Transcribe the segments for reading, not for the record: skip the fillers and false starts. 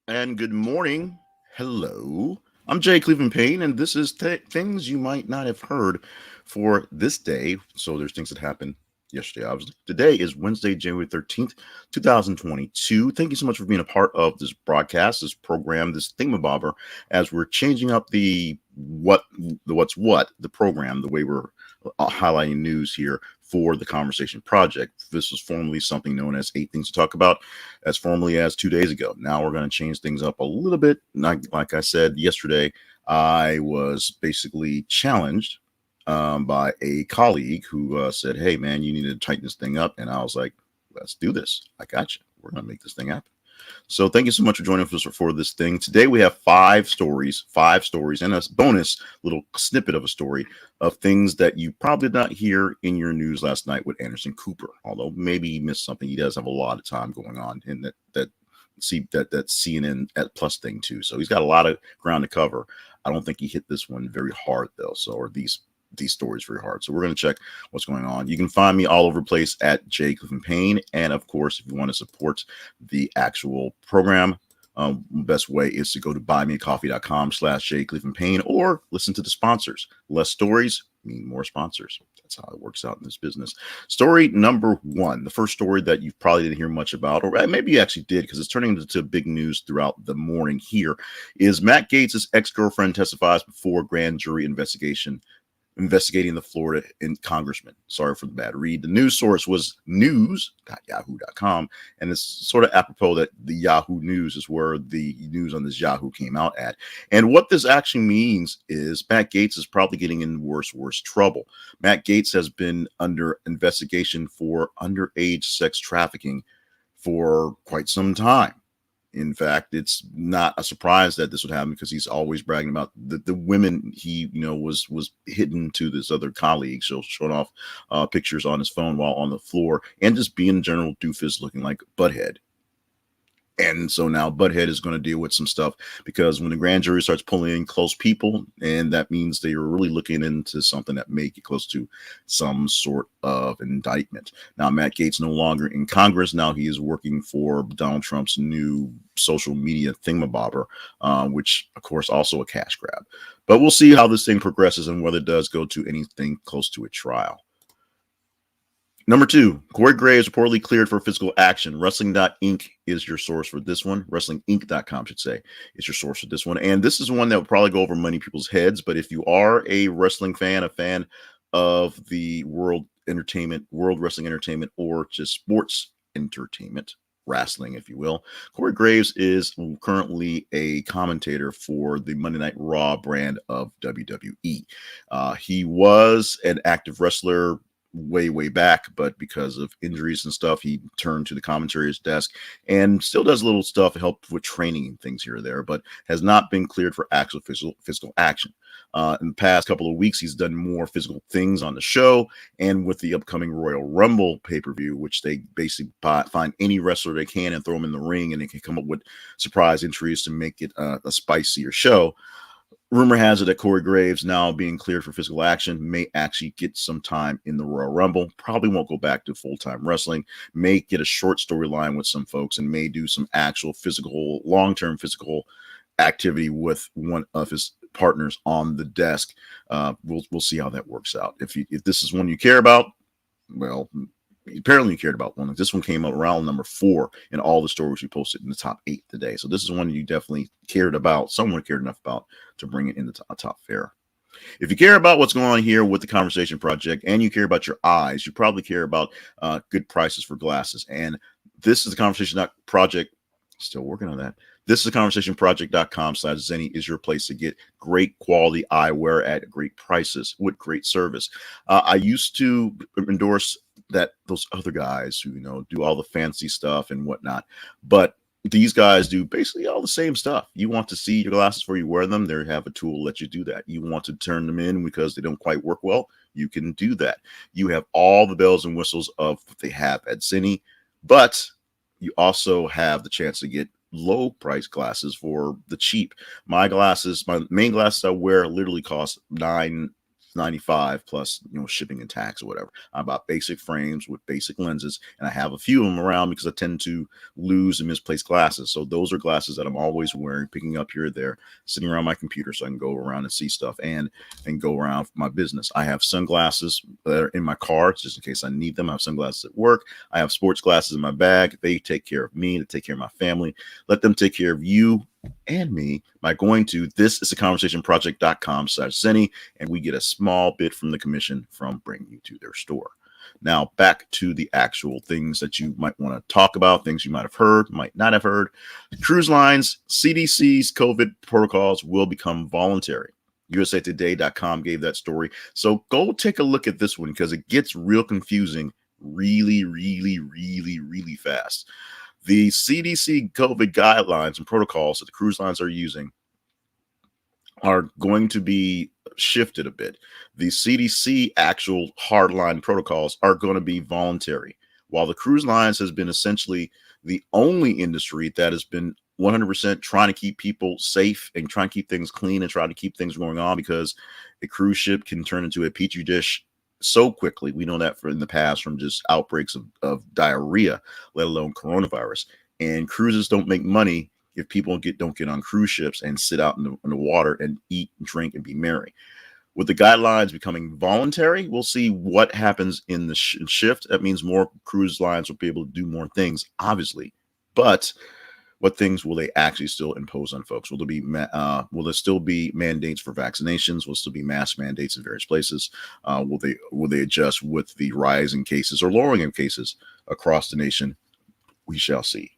And good morning. Hello. I'm Jay Cleveland Payne, and this is things you might not have heard for this day. So there's things that happened yesterday, obviously. Today is Wednesday, January 13th, 2022. Thank you so much for being a part of this broadcast, this program, this thingamabobber, as we're changing up the program, the way we're highlighting news here for the Conversation Project. This was formerly something known as Eight Things to Talk About as formally as 2 days ago. Now we're going to change things up a little bit. Like I said yesterday, I was basically challenged by a colleague who said, "Hey, man, you need to tighten this thing up." And I was like, "Let's do this. I got you. We're going to make this thing happen." So thank you so much for joining us for this thing. Today we have five stories, and a bonus little snippet of a story of things that you probably did not hear in your news last night with Anderson Cooper. Although maybe he missed something. He does have a lot of time going on in that CNN at Plus thing too. So he's got a lot of ground to cover. I don't think he hit this one very hard though. So or these stories very hard. So we're going to check what's going on. You can find me all over the place at Jay Clifton Payne. And of course, if you want to support the actual program, best way is to go to buymeacoffee.com/Jay Clifton Payne or listen to the sponsors. Less stories mean more sponsors. That's how it works out in this business. Story number one, the first story that you probably didn't hear much about, or maybe you actually did because it's turning into big news throughout the morning here, is Matt Gaetz' ex-girlfriend testifies before grand jury investigating the Florida congressman. Sorry for the bad read. The news source was news.yahoo.com, and it's sort of apropos that the Yahoo News is where the news on this Yahoo came out at. And what this actually means is Matt Gaetz is probably getting in worse trouble. Matt Gaetz has been under investigation for underage sex trafficking for quite some time. In fact, it's not a surprise that this would happen because he's always bragging about the women he was hidden to this other colleague. So showing off pictures on his phone while on the floor and just being general doofus looking like butthead. And so now Butthead is going to deal with some stuff because when the grand jury starts pulling in close people, and that means they are really looking into something that may get close to some sort of indictment. Now, Matt Gaetz no longer in Congress. Now he is working for Donald Trump's new social media thingamabobber, which, of course, also a cash grab. But we'll see how this thing progresses and whether it does go to anything close to a trial. Number two, Corey Graves reportedly cleared for physical action. Wrestling.inc is your source for this one. WrestlingInc.com should say is your source for this one. And this is one that will probably go over many people's heads. But if you are a wrestling fan, a fan of the world wrestling entertainment, or just sports entertainment, wrestling, if you will, Corey Graves is currently a commentator for the Monday Night Raw brand of WWE. He was an active wrestler way back, but because of injuries and stuff, he turned to the commentator's desk and still does little stuff to help with training and things here or there, but has not been cleared for actual physical action. In the past couple of weeks, he's done more physical things on the show, and with the upcoming Royal Rumble pay-per-view, which they basically find any wrestler they can and throw him in the ring, and they can come up with surprise entries to make it a spicier show. Rumor has it that Corey Graves, now being cleared for physical action, may actually get some time in the Royal Rumble. Probably won't go back to full-time wrestling. May get a short storyline with some folks and may do some actual long-term physical activity with one of his partners on the desk. We'll see how that works out. If this is one you care about, well, apparently you cared about one. This one came up around number 4 in all the stories we posted in the top 8 today. So this is one you definitely cared about. Someone cared enough about to bring it in the top fair. If you care about what's going on here with the Conversation Project and you care about your eyes, you probably care about good prices for glasses. And this is the Conversation Project. Still working on that. This is conversationproject.com/Zenny is your place to get great quality eyewear at great prices with great service. I used to endorse those other guys who do all the fancy stuff and whatnot, but these guys do basically all the same stuff. You want to see your glasses before you wear them, they have a tool that lets you do that. You want to turn them in because they don't quite work well, you can do that. You have all the bells and whistles of what they have at Zenny, but you also have the chance to get low price glasses for the cheap. My main glasses I wear literally cost $95 plus, shipping and tax or whatever. I bought basic frames with basic lenses, and I have a few of them around because I tend to lose and misplace glasses. So those are glasses that I'm always wearing, picking up here or there, sitting around my computer so I can go around and see stuff and go around my business. I have sunglasses that are in my car just in case I need them. I have sunglasses at work. I have sports glasses in my bag. They take care of me, they take care of my family. Let them take care of you and me by going to thisisaconversationproject.com/Zenny, and we get a small bit from the commission from bringing you to their store. Now, back to the actual things that you might want to talk about, things you might have heard, might not have heard. Cruise lines, CDC's COVID protocols will become voluntary. USAtoday.com gave that story. So go take a look at this one because it gets real confusing really, really, really, really fast. The CDC COVID guidelines and protocols that the cruise lines are using are going to be shifted a bit. The CDC actual hardline protocols are going to be voluntary, while the cruise lines has been essentially the only industry that has been 100% trying to keep people safe and trying to keep things clean and try to keep things going on, because a cruise ship can turn into a petri dish so quickly. We know that in the past from just outbreaks of diarrhea, let alone coronavirus. And cruises don't make money if people don't get on cruise ships and sit out in the water and eat and drink and be merry. With the guidelines becoming voluntary, we'll see what happens in the shift. That means more cruise lines will be able to do more things, obviously. But what things will they actually still impose on folks? Will there still be mandates for vaccinations? Will still be mask mandates in various places? Will they adjust with the rise in cases or lowering of cases across the nation? We shall see.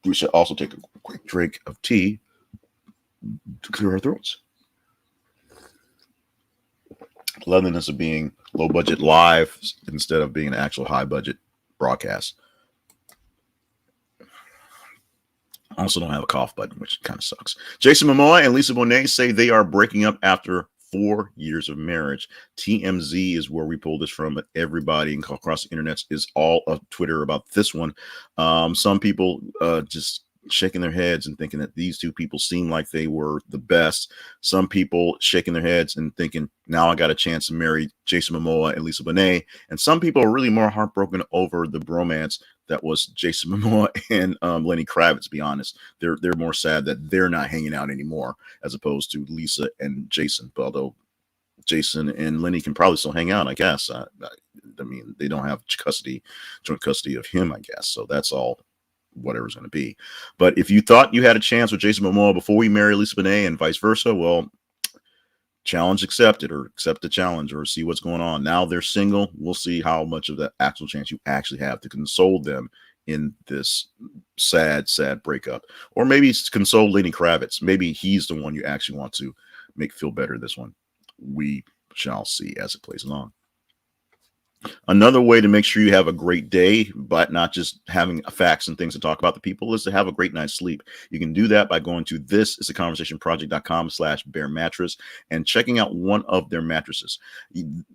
We should also take a quick drink of tea to clear our throats. Cleanliness of being low budget live instead of being an actual high budget broadcast. I also don't have a cough button, which kind of sucks. Jason Momoa and Lisa Bonet say they are breaking up after 4 years of marriage. TMZ is where we pulled this from, but everybody across the internet is all of Twitter about this one. Some people just shaking their heads and thinking that these two people seem like they were the best. Some people shaking their heads and thinking, now I got a chance to marry Jason Momoa and Lisa Bonet. And some people are really more heartbroken over the bromance that was Jason Momoa and Lenny Kravitz. To be honest, they're more sad that they're not hanging out anymore as opposed to Lisa and Jason. But although Jason and Lenny can probably still hang out, I guess. I mean, they don't have joint custody of him, I guess. So that's all whatever's going to be. But if you thought you had a chance with Jason Momoa before you married Lisa Bonet and vice versa, well, challenge accepted, or accept the challenge, or see what's going on. Now they're single. We'll see how much of that actual chance you actually have to console them in this sad, sad breakup. Or maybe console Lenny Kravitz. Maybe he's the one you actually want to make feel better this one. We shall see as it plays along. Another way to make sure you have a great day, but not just having facts and things to talk about the people, is to have a great night's sleep. You can do that by going to thisisaconversationproject.com/bear mattress and checking out one of their mattresses.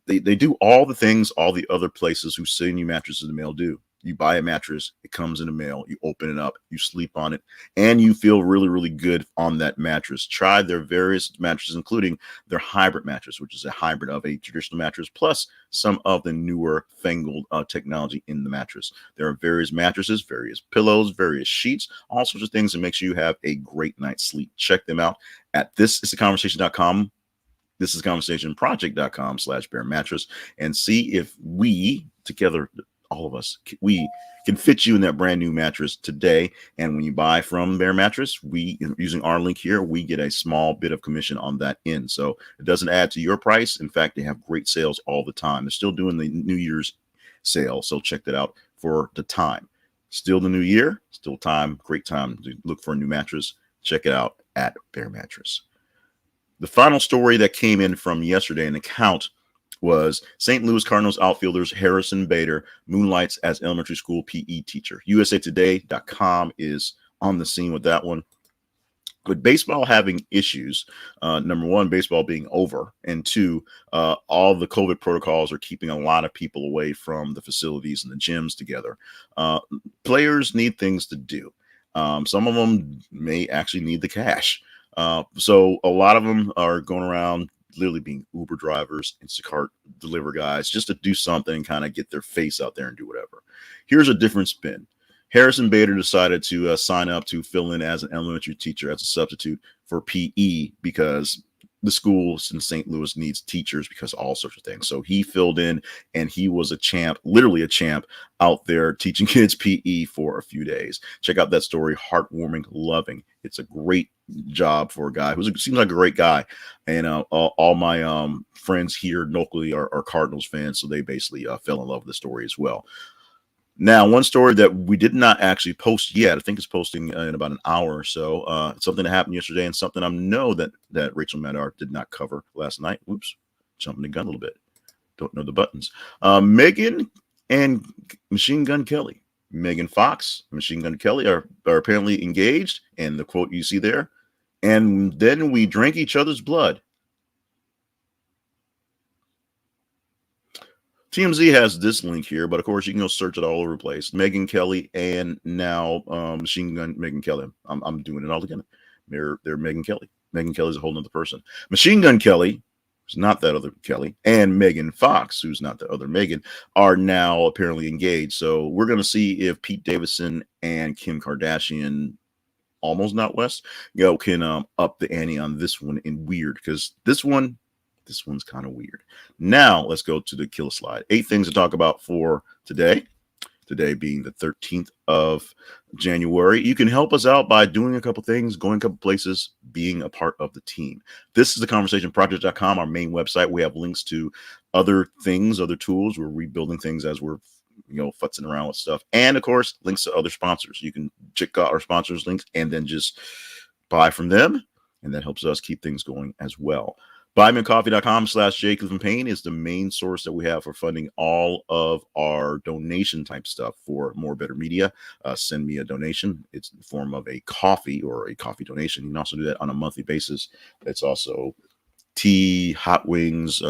They do all the things all the other places who send you mattresses in the mail do. You buy a mattress, it comes in the mail, you open it up, you sleep on it, and you feel really, really good on that mattress. Try their various mattresses, including their hybrid mattress, which is a hybrid of a traditional mattress, plus some of the newer fangled technology in the mattress. There are various mattresses, various pillows, various sheets, all sorts of things to make sure you have a great night's sleep. Check them out at thisisaconversation.com. This is conversationproject.com/bear mattress, and see if we together, all of us, we can fit you in that brand new mattress today. And when you buy from Bear Mattress, we, using our link here, we get a small bit of commission on that end. So it doesn't add to your price. In fact, they have great sales all the time. They're still doing the New Year's sale. So check that out for the time. Still the new year, still time, great time to look for a new mattress. Check it out at Bear Mattress. The final story that came in from yesterday, an account, was St. Louis Cardinals outfielders Harrison Bader moonlights as elementary school PE teacher. USAtoday.com is on the scene with that one. With baseball having issues, number one, baseball being over, and two, all the COVID protocols are keeping a lot of people away from the facilities and the gyms together. Players need things to do. Some of them may actually need the cash. So a lot of them are going around literally being Uber drivers, Instacart deliver guys, just to do something and kind of get their face out there and do whatever. Here's a different spin. Harrison Bader decided to sign up to fill in as an elementary teacher as a substitute for PE because the schools in St. Louis needs teachers because of all sorts of things. So he filled in and he was a champ, literally a champ out there teaching kids PE for a few days. Check out that story. Heartwarming, loving. It's a great job for a guy who seems like a great guy. And all my friends here locally are Cardinals fans. So they basically fell in love with the story as well. Now, one story that we did not actually post yet, I think it's posting in about an hour or so. Something that happened yesterday and something I know that Rachel Maddow did not cover last night. Oops, jumping the gun a little bit. Don't know the buttons. Megan and Machine Gun Kelly. Megan Fox, Machine Gun Kelly are apparently engaged. And the quote you see there, and then we drank each other's blood. TMZ has this link here, but of course you can go search it all over the place. Megan Kelly and now Machine Gun Megan Kelly. I'm doing it all again. They're Megan Kelly. Megan Kelly's a whole nother person. Machine Gun Kelly, who's not that other Kelly, and Megan Fox, who's not the other Megan, are now apparently engaged. So we're going to see if Pete Davidson and Kim Kardashian, almost not West, can up the ante on this one in weird, because this one's kind of weird. Now, let's go to the killer slide. 8 things to talk about for today. Today being the 13th of January. You can help us out by doing a couple things, going a couple places, being a part of the team. This is the conversationproject.com, our main website. We have links to other things, other tools. We're rebuilding things as we're futzing around with stuff. And, of course, links to other sponsors. You can check out our sponsors' links and then just buy from them. And that helps us keep things going as well. BuyMeACoffee.com/JClevelandPayne is the main source that we have for funding all of our donation type stuff for More Better Media. Send me a donation. It's in the form of a coffee or a coffee donation. You can also do that on a monthly basis. It's also tea, hot wings,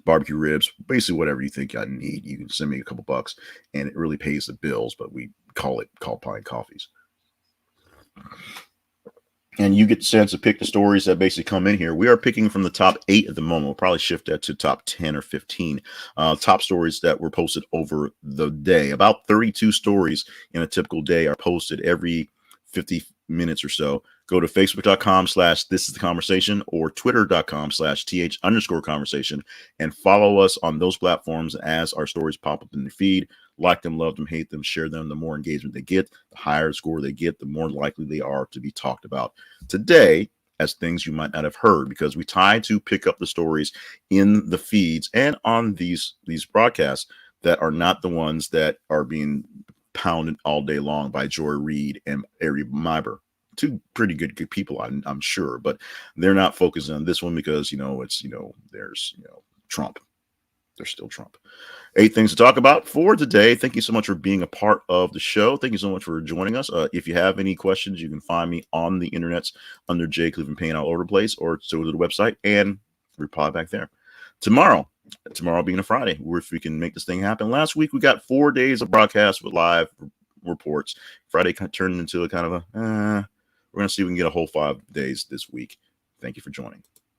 barbecue ribs, basically whatever you think I need. You can send me a couple bucks and it really pays the bills, but we call Pine Coffees. And you get the chance to pick the stories that basically come in here. We are picking from the top 8 at the moment. We'll probably shift that to top 10 or 15. Top stories that were posted over the day. About 32 stories in a typical day are posted every 50 minutes or so. Go to facebook.com/thisistheconversation or twitter.com/th_conversation and follow us on those platforms as our stories pop up in the feed. Like them, love them, hate them, share them. The more engagement they get, the higher score they get, the more likely they are to be talked about today as things you might not have heard, because we try to pick up the stories in the feeds and on these broadcasts that are not the ones that are being pounded all day long by Joy Reid and Ari Meiber. 2 pretty good people, I'm sure, but they're not focused on this one because, there's Trump. There's still Trump. 8 things to talk about for today. Thank you so much for being a part of the show. Thank you so much for joining us. If you have any questions, you can find me on the internets under J. Cleveland Payne all over the place, or go to the website and reply back there. Tomorrow being a Friday, if we can make this thing happen. Last week, we got 4 days of broadcast with live reports. Friday turned into a kind of we're going to see if we can get a whole 5 days this week. Thank you for joining.